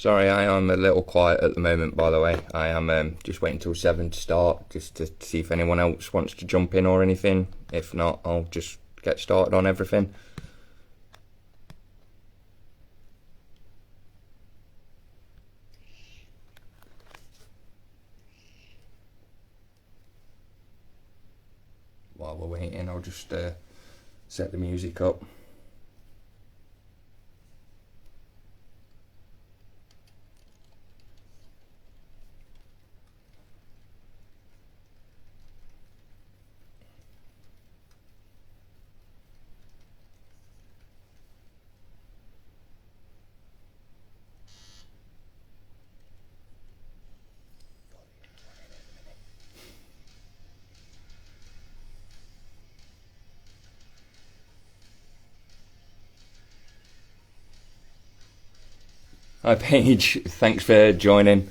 Sorry, I am a little quiet at the moment, by the way. I am just waiting till 7 to start, just to see if anyone else wants to jump in or anything. If not, I'll just get started on everything. While we're waiting, I'll just set the music up. Hi Paige, thanks for joining.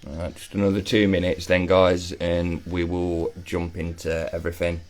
Alright, just another 2 minutes then, guys, and we will jump into everything.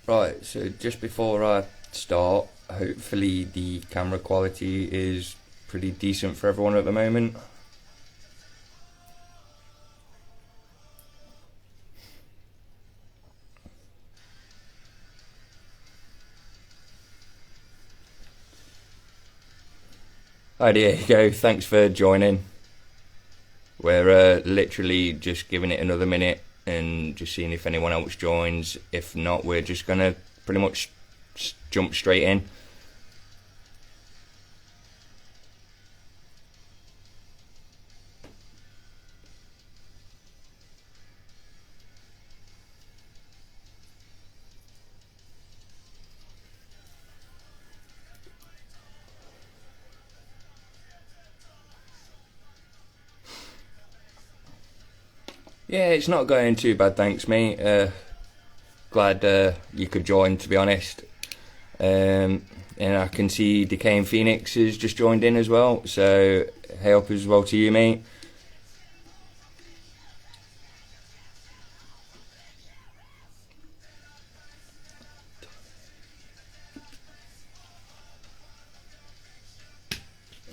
Right, so just before I start, hopefully the camera quality is pretty decent for everyone at the moment. Hi, there you go, thanks for joining. We're literally just giving it another minute and just seeing if anyone else joins. If not, we're just gonna pretty much jump straight in. Yeah, it's not going too bad, thanks mate. Glad you could join, to be honest. And I can see Decaying Phoenix has just joined in as well, so hey up as well to you, mate.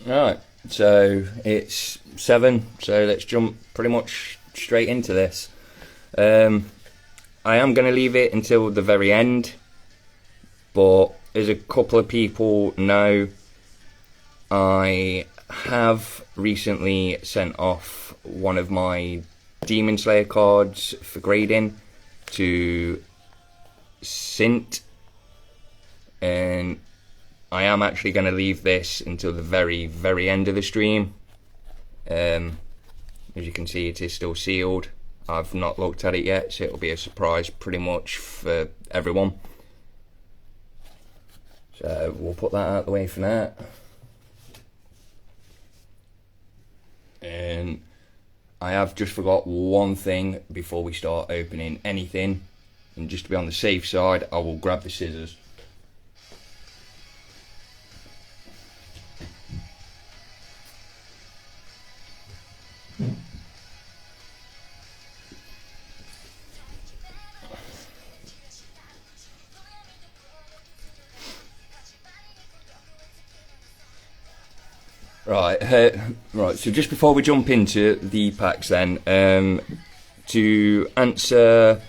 Alright, so it's 7, so let's jump pretty much straight into this. I am going to leave it until the very end, but as a couple of people know, I have recently sent off one of my Demon Slayer cards for grading to Sint, and I am actually going to leave this until the very end of the stream. As you can see, it is still sealed. I've not looked at it yet, so it'll be a surprise pretty much for everyone. So we'll put that out of the way for now. And I have just forgot one thing before we start opening anything, and just to be on the safe side, I will grab the scissors. Right. So just before we jump into the packs, then, to answer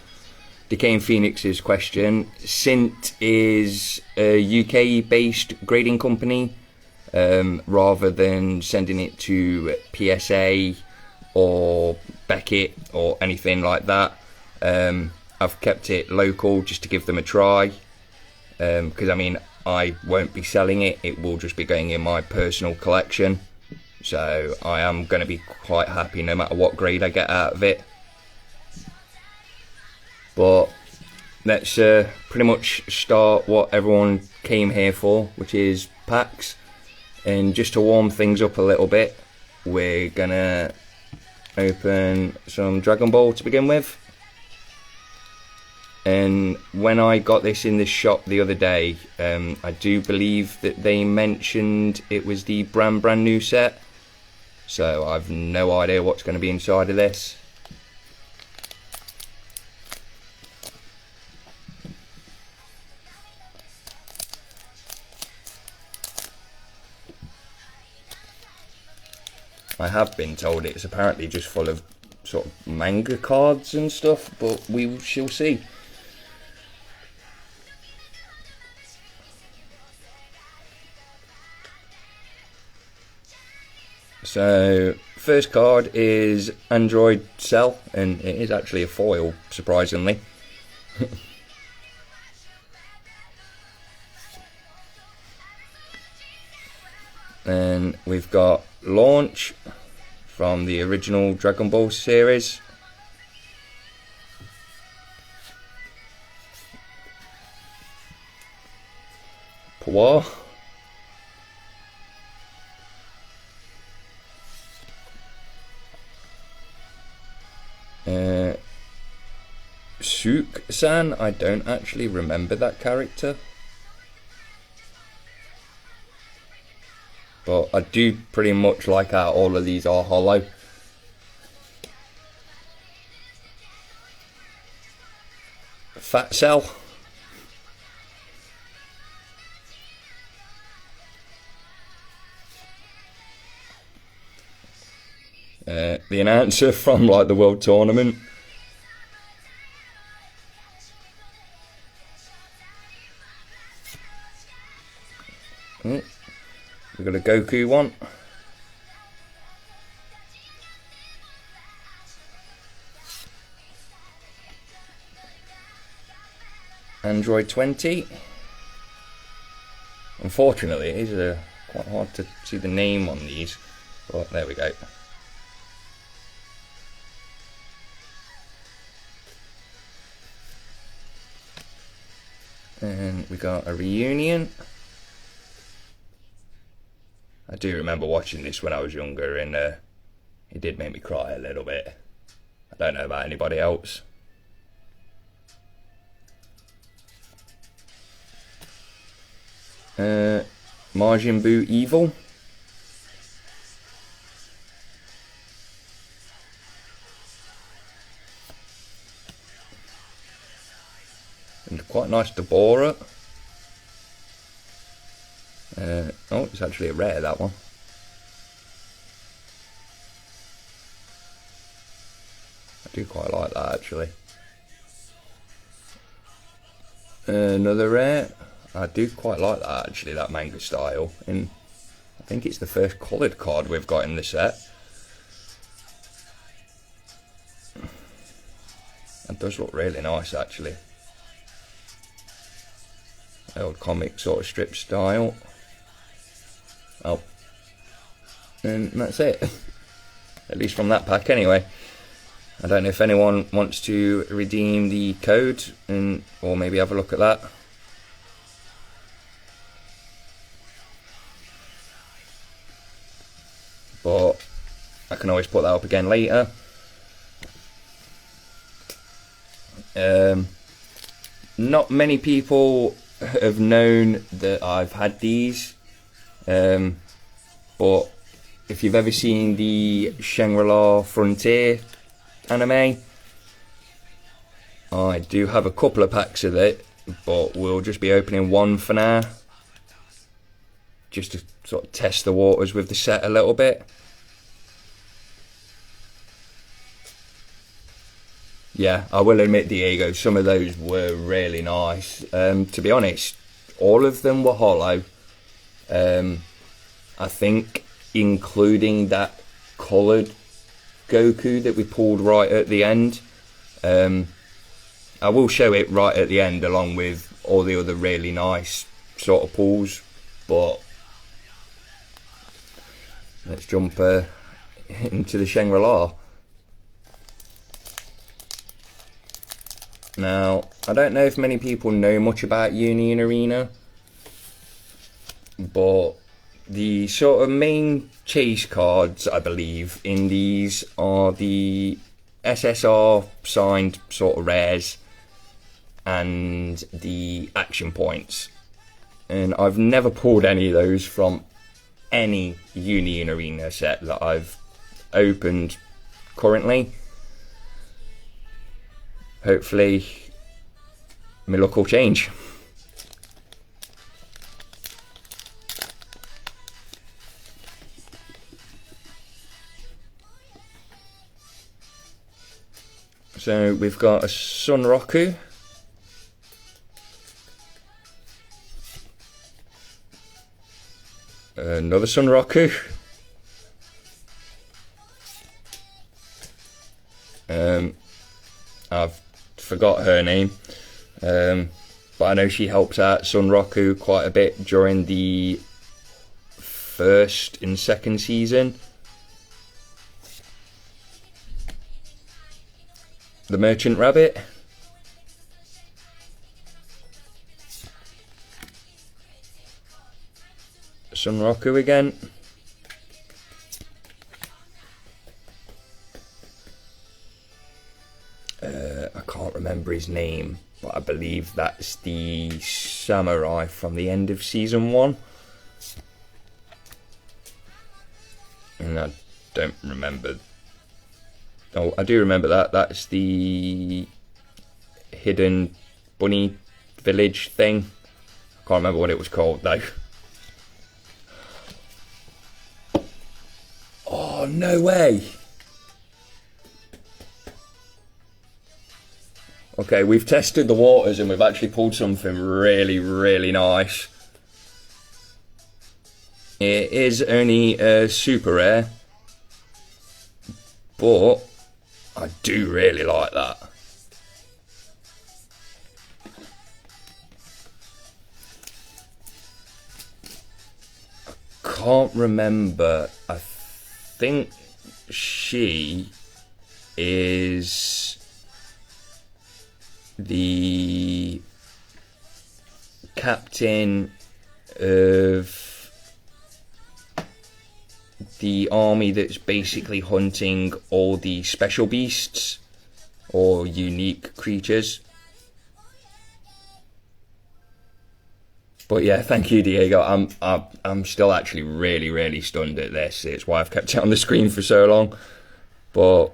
Decaying Phoenix's question, Sint is a UK-based grading company. Rather than sending it to PSA or Beckett or anything like that, I've kept it local just to give them a try, because I mean, I won't be selling it, it will just be going in my personal collection, so I am going to be quite happy no matter what grade I get out of it. But let's pretty much start what everyone came here for, which is packs. And just to warm things up a little bit, we're gonna open some Dragon Ball to begin with. And when I got this in the shop the other day, I do believe that they mentioned it was the brand new set. So I've no idea what's going to be inside of this. I have been told it's apparently just full of sort of manga cards and stuff, but we shall see. So, first card is Android Cell, and it is actually a foil, surprisingly. Then we've got Launch from the original Dragon Ball series. Poir. Sook-san, I don't actually remember that character. But I do pretty much like how all of these are hollow. Fat Cell. The announcer from like the World Tournament. We've got a Goku one. Android 20. Unfortunately, it is quite hard to see the name on these, but there we go. And we got a Reunion. I do remember watching this when I was younger, and it did make me cry a little bit. I don't know about anybody else. Majin Buu Evil. And quite nice Deborah. Oh, it's actually a rare, that one. I do quite like that, actually. Another rare. I do quite like that, actually, that manga style. And I think it's the first coloured card we've got in the set. It does look really nice, actually. Old comic sort of strip style. Oh, and that's it. At least from that pack, anyway. I don't know if anyone wants to redeem the code, or maybe have a look at that. But I can always put that up again later. Not many people have known that I've had these. But if you've ever seen the Shangri-La Frontier anime, I do have a couple of packs of it, but we'll just be opening one for now. just to sort of test the waters with the set a little bit. Yeah, I will admit, Diego, some of those were really nice. To be honest, all of them were hollow. I think including that coloured Goku that we pulled right at the end. I will show it right at the end along with all the other really nice sort of pulls, but let's jump into the Shangri-La. Now, I don't know if many people know much about Uni and Arena, but the sort of main chase cards, I believe, in these are the SSR signed sort of rares and the action points. And I've never pulled any of those from any Uni and Arena set that I've opened currently. Hopefully my luck will change. So we've got a Sun Roku, another Sun Roku, I've forgot her name, but I know she helps out Sun Roku quite a bit during the first and second season. The Merchant Rabbit, Sun Roku again, I can't remember his name, but I believe that's the samurai from the end of season 1, and I don't remember. Oh, I do remember that. That's the hidden bunny village thing. I can't remember what it was called though. Oh, no way. Okay, we've tested the waters and we've actually pulled something really, really nice. It is only a super rare, but I do really like that. I can't remember. I think she is the captain of the army that's basically hunting all the special beasts or unique creatures. But yeah, thank you, Diego. I'm still actually really, really stunned at this. It's why I've kept it on the screen for so long. But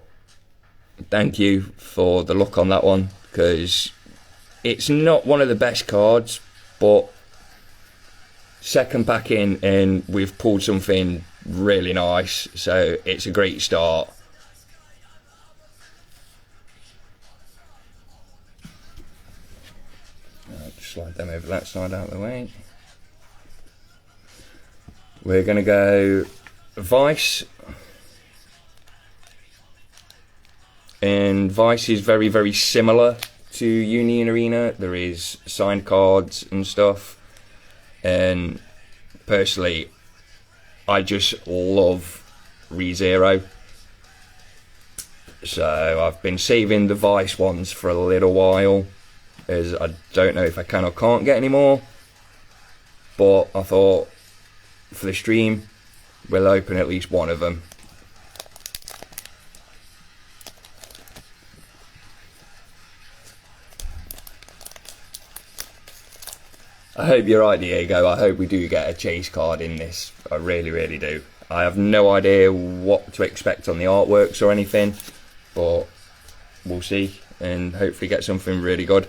thank you for the luck on that one, because it's not one of the best cards, but second pack in and we've pulled something really nice, so it's a great start. I'll just slide them over that side out of the way. We're going to go Vice, and Vice is very, very similar to Uni and Arena. There is signed cards and stuff, and personally I just love ReZero, so I've been saving the Vice ones for a little while, as I don't know if I can or can't get any more, but I thought for the stream we'll open at least one of them. I hope you're right, Diego. I hope we do get a chase card in this. I really, really do. I have no idea what to expect on the artworks or anything, but we'll see and hopefully get something really good.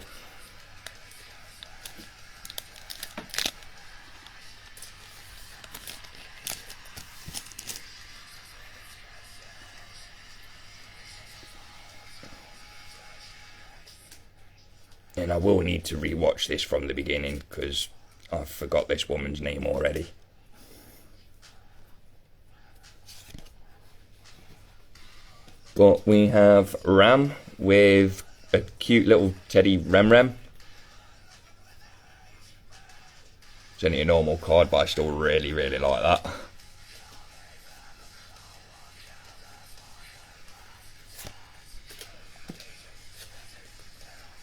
will need to rewatch this from the beginning because I forgot this woman's name already. But we have Ram with a cute little teddy Rem. It's only a normal card, but I still really like that.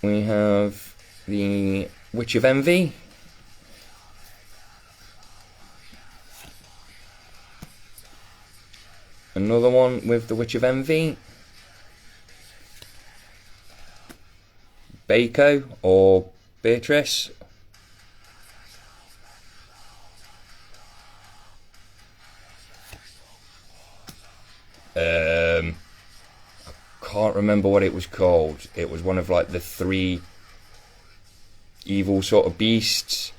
We have the Witch of Envy. Another one with the Witch of Envy. Baco or Beatrice. I can't remember what it was called. It was one of like the 3 evil sort of beasts.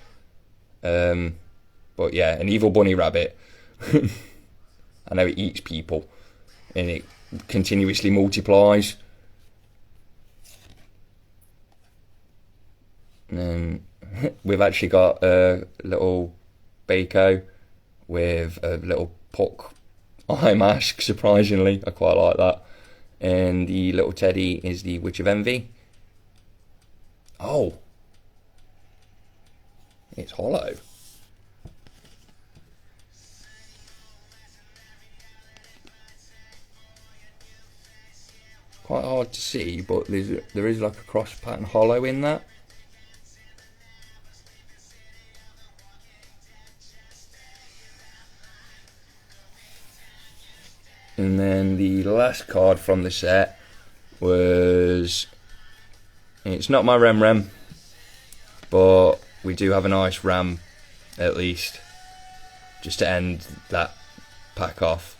But yeah, an evil bunny rabbit. I know it eats people and it continuously multiplies. And then we've actually got a little Baco with a little puck eye mask, surprisingly. I quite like that. And the little teddy is the Witch of Envy. Oh, it's hollow. Quite hard to see, but there is like a cross pattern hollow in that. And then the last card from the set was, it's not my Rem, but we do have a nice Ram at least, just to end that pack off.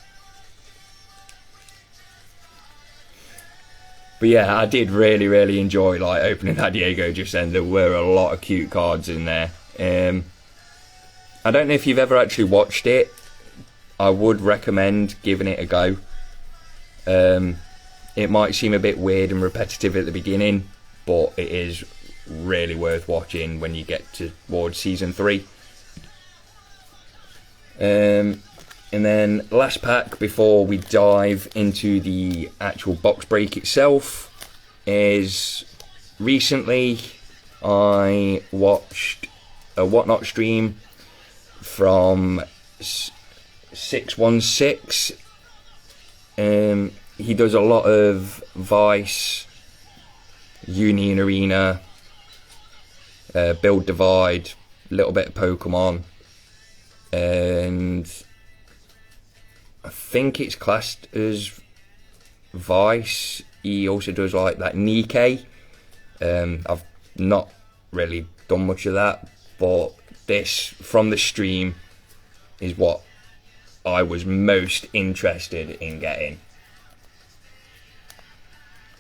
But yeah, I did really enjoy like opening that Diego just then. There were a lot of cute cards in there. I don't know if you've ever actually watched it. I would recommend giving it a go. It might seem a bit weird and repetitive at the beginning, but it is really worth watching when you get towards season 3. And then last pack before we dive into the actual box break itself is, recently I watched a Whatnot stream from 616. He does a lot of Vice, Uni and Arena, Build Divide, a little bit of Pokemon, and I think it's classed as Vice. He also does like that Nikkei. I've not really done much of that, but this from the stream is what I was most interested in getting.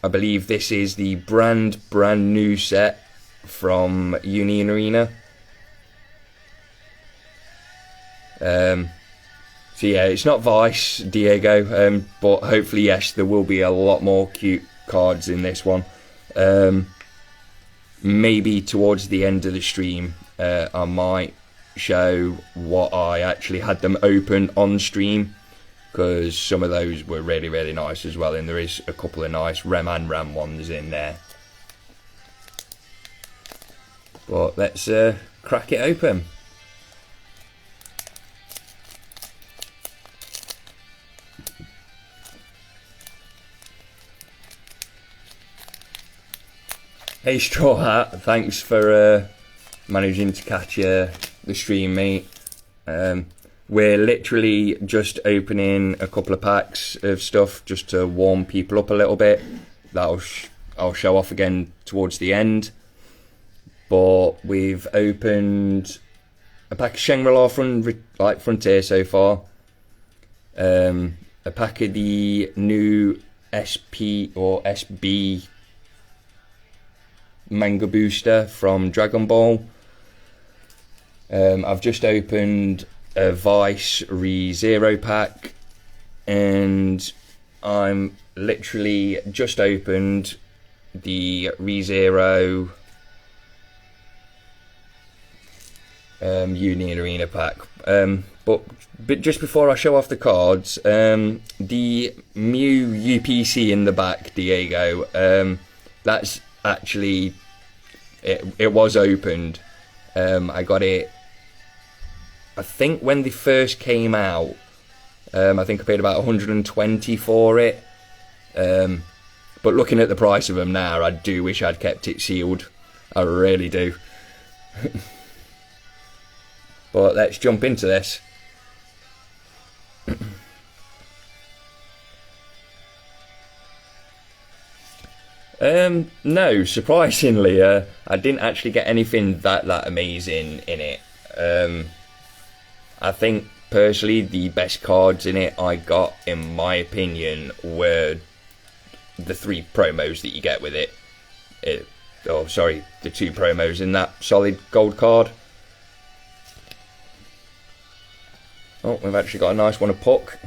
I believe this is the brand new set from Uni and Arena. So yeah, it's not Vice, Diego, but hopefully yes, there will be a lot more cute cards in this one. Maybe towards the end of the stream, I might show what I actually had them open on stream, because some of those were really nice as well, and there is a couple of nice Rem and Ram ones in there. But let's crack it open. Hey Straw Hat, thanks for managing to catch the stream, mate. We're literally just opening a couple of packs of stuff just to warm people up a little bit. I'll show off again towards the end. But we've opened a pack of Shangri-La Frontier so far. A pack of the new SP or SB Manga Booster from Dragon Ball. I've just opened a Vice ReZero pack, and I'm literally just opened the ReZero Union Arena pack. But just before I show off the cards, the Mew UPC in the back, Diego, that's actually, it was opened. I got it, I think when they first came out. I think I paid about 120 for it. But looking at the price of them now, I do wish I'd kept it sealed. I really do. But let's jump into this. No, surprisingly, I didn't actually get anything that amazing in it. I think personally the best cards in it I got, in my opinion, were the 3 promos that you get with it. The 2 promos in that solid gold card. Oh, we've actually got a nice one of Puck.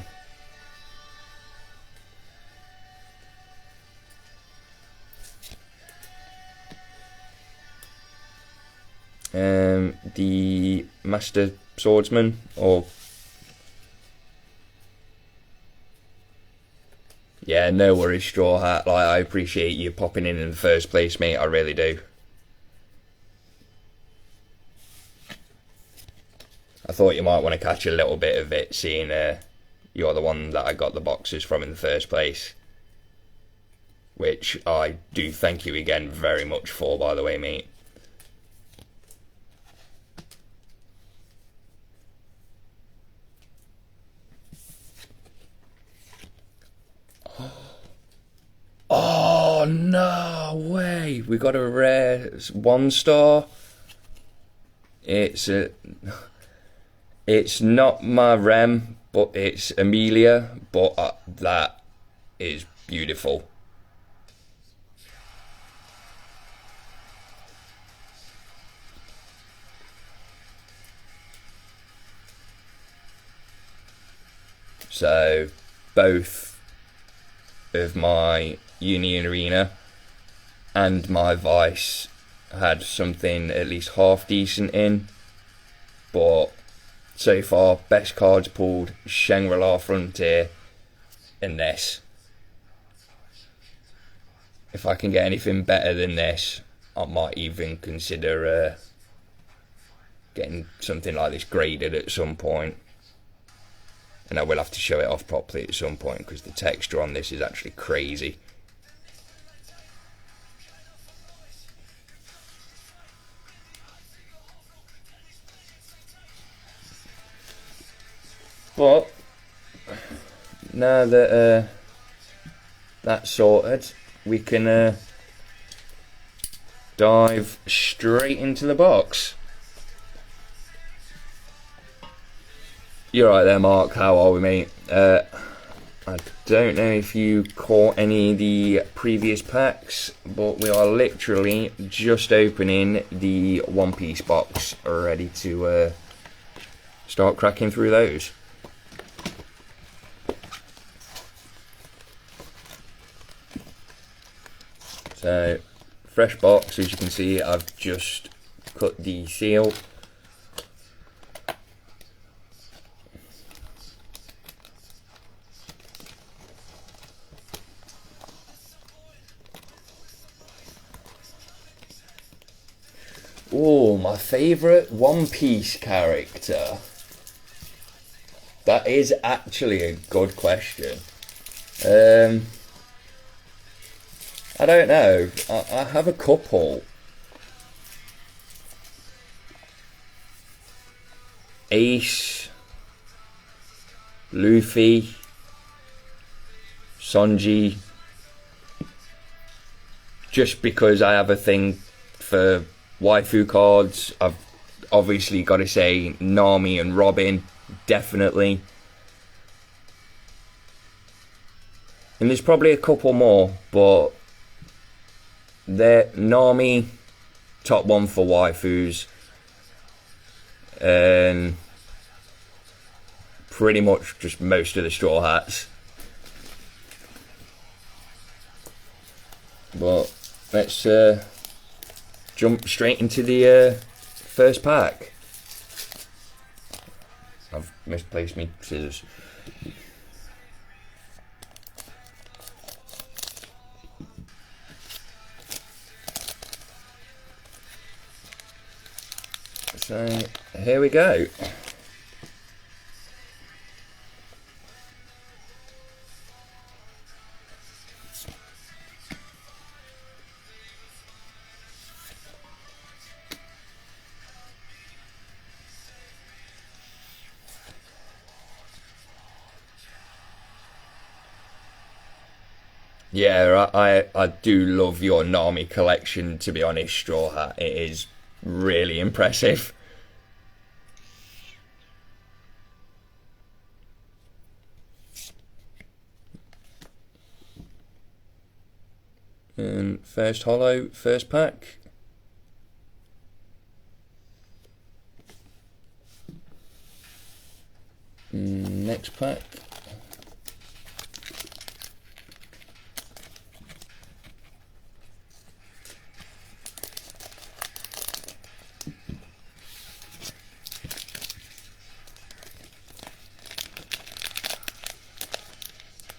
The Master Swordsman, or... Yeah, no worries, Straw Hat. Like, I appreciate you popping in the first place, mate. I really do. I thought you might want to catch a little bit of it, seeing you're the one that I got the boxes from in the first place. Which I do thank you again very much for, by the way, mate. Oh, no way. We got a rare 1-star. It's not my Rem, but it's Amelia, but that is beautiful. So both of my Union Arena and my Vice had something at least half decent in, but so far best cards pulled, Shangri-La Frontier and this. If I can get anything better than this, I might even consider getting something like this graded at some point. And I will have to show it off properly at some point, because the texture on this is actually crazy. But now that that's sorted, we can dive straight into the box. You're right there, Mark. How are we, mate? I don't know if you caught any of the previous packs, but we are literally just opening the One Piece box, ready to start cracking through those. So, fresh box, as you can see, I've just cut the seal. Oh, my favourite One Piece character. That is actually a good question. I don't know. I have a couple. Ace, Luffy, Sanji. Just because I have a thing for waifu cards. I've obviously got to say Nami and Robin, definitely. And there's probably a couple more, but they're Nami, top one for waifus, and pretty much just most of the Straw Hats. But let's jump straight into the first pack. misplaced me scissors. So here we go. Yeah, I do love your Nami collection, to be honest, Straw Hat. It is really impressive. And first holo, first pack. Next pack.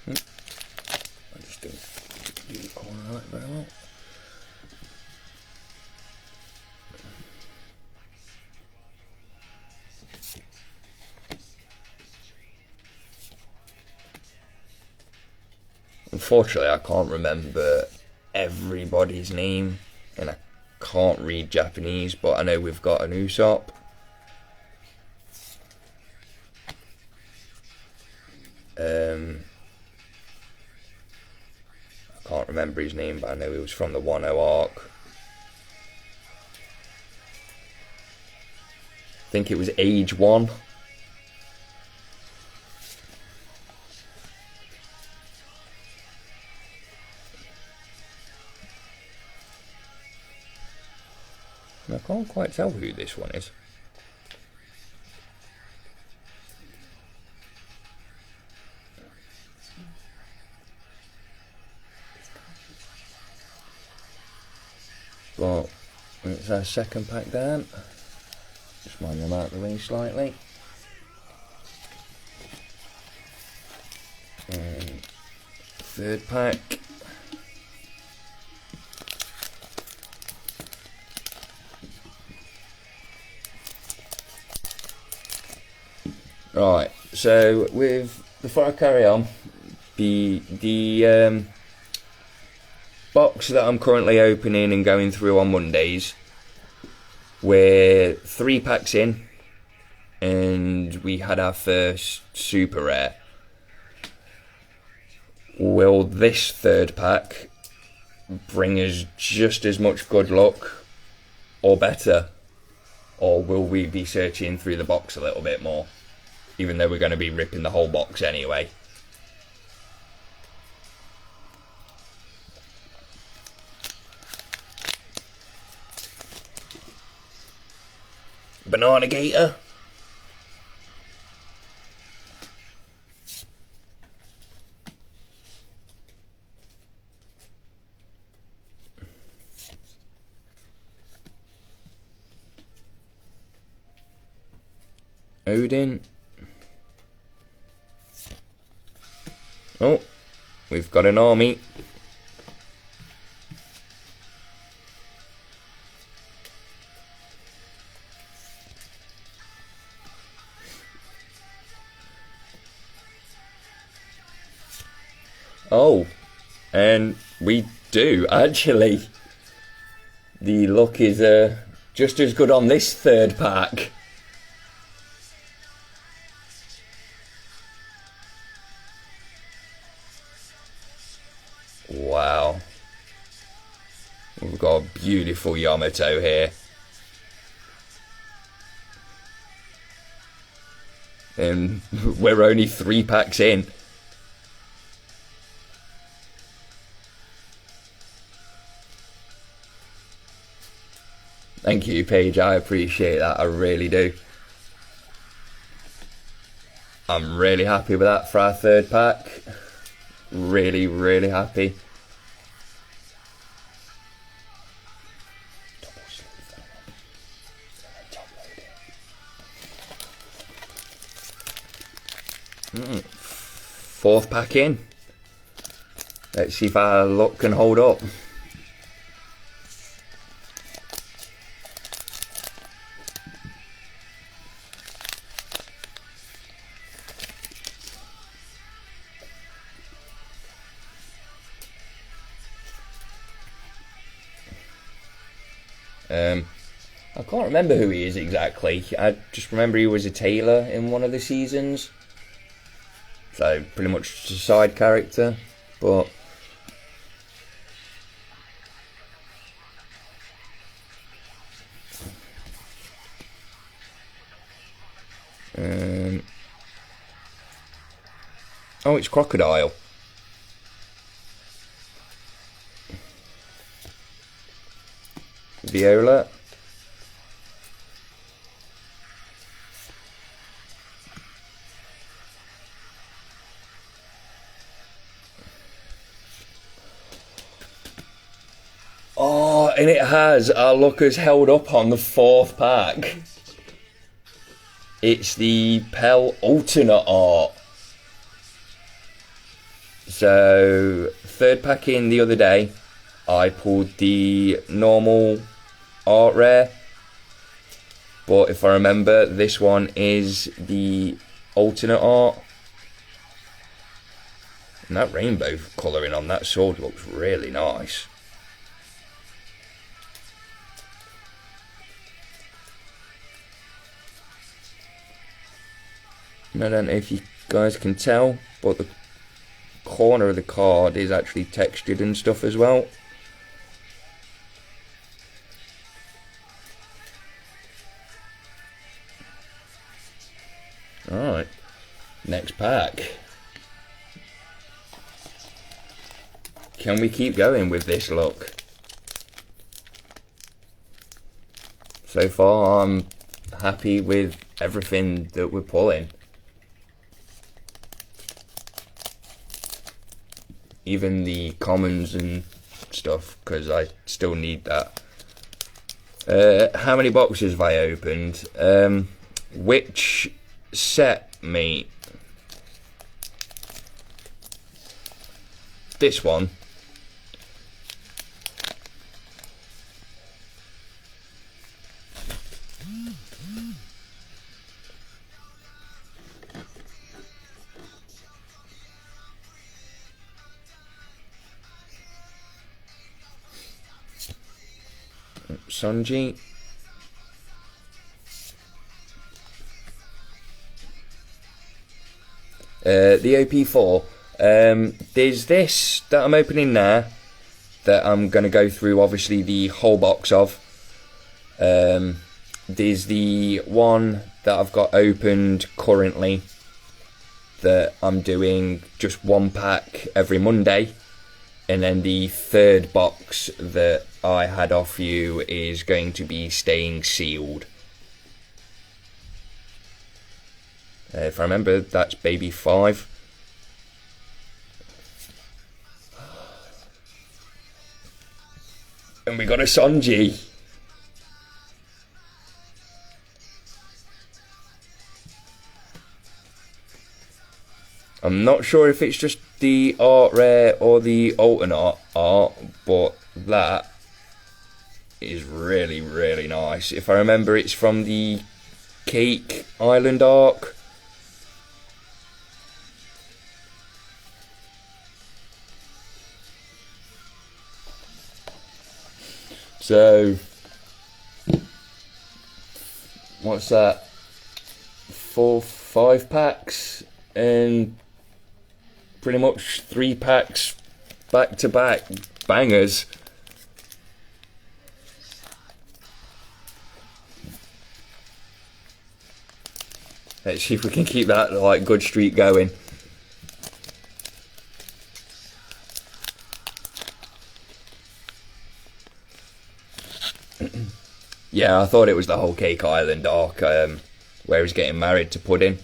I just don't do the corner of it very well. Unfortunately, I can't remember everybody's name, and I can't read Japanese, but I know we've got an Usopp. I can't remember his name, but I know he was from the 1-0 arc. I think it was Age 1. I can't quite tell who this one is. But it's our second pack down. Just wind them out of the way slightly. And third pack. Right, so before I carry on, the box that I'm currently opening and going through on Mondays, we're 3 packs in, and we had our first super rare. Will this third pack bring us just as much good luck, or better, or will we be searching through the box a little bit more? Even though we're going to be ripping the whole box anyway. Banana Gator. Odin. Oh, we've got an army. Oh, and we do, actually. The luck is just as good on this third pack. Wow. We've got a beautiful Yamato here. And we're only 3 packs in. Thank you, Paige. I appreciate that. I really do. I'm really happy with that for our third pack. Really, really happy. Fourth pack in. Let's see if our luck can hold up. I can't remember who he is exactly. I just remember he was a tailor in one of the seasons. So, pretty much just a side character. But oh, it's Crocodile. Viola. Oh, and it has. Our luck has held up on the fourth pack. It's the Pell alternate art. So, third pack in the other day, I pulled the normal art rare. But if I remember, this one is the alternate art. And that rainbow colouring on that sword looks really nice. And I don't know if you guys can tell, but the corner of the card is actually textured and stuff as well. Alright, next pack. Can we keep going with this luck? So far I'm happy with everything that we're pulling. Even the commons and stuff, because I still need that. How many boxes have I opened? Which set, mate? This one. Sanji. The OP4. There's this that I'm opening now that I'm going to go through obviously the whole box of. There's the one that I've got opened currently that I'm doing just one pack every Monday. And then the third box that I had off you is going to be staying sealed. If I remember, that's Baby 5. And we got a Sanji. I'm not sure if it's just the art rare or the alternate art, but that is really, really nice. If I remember, it's from the Cake Island arc. So, what's that? 5 packs and pretty much 3 packs back to back bangers. Let's see if we can keep that like good streak going. Yeah, I thought it was the whole Cake Island arc where he's getting married to Pudding.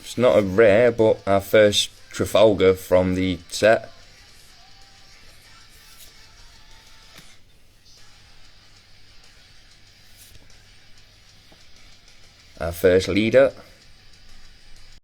It's not a rare, but our first Trafalgar from the set. Our first leader.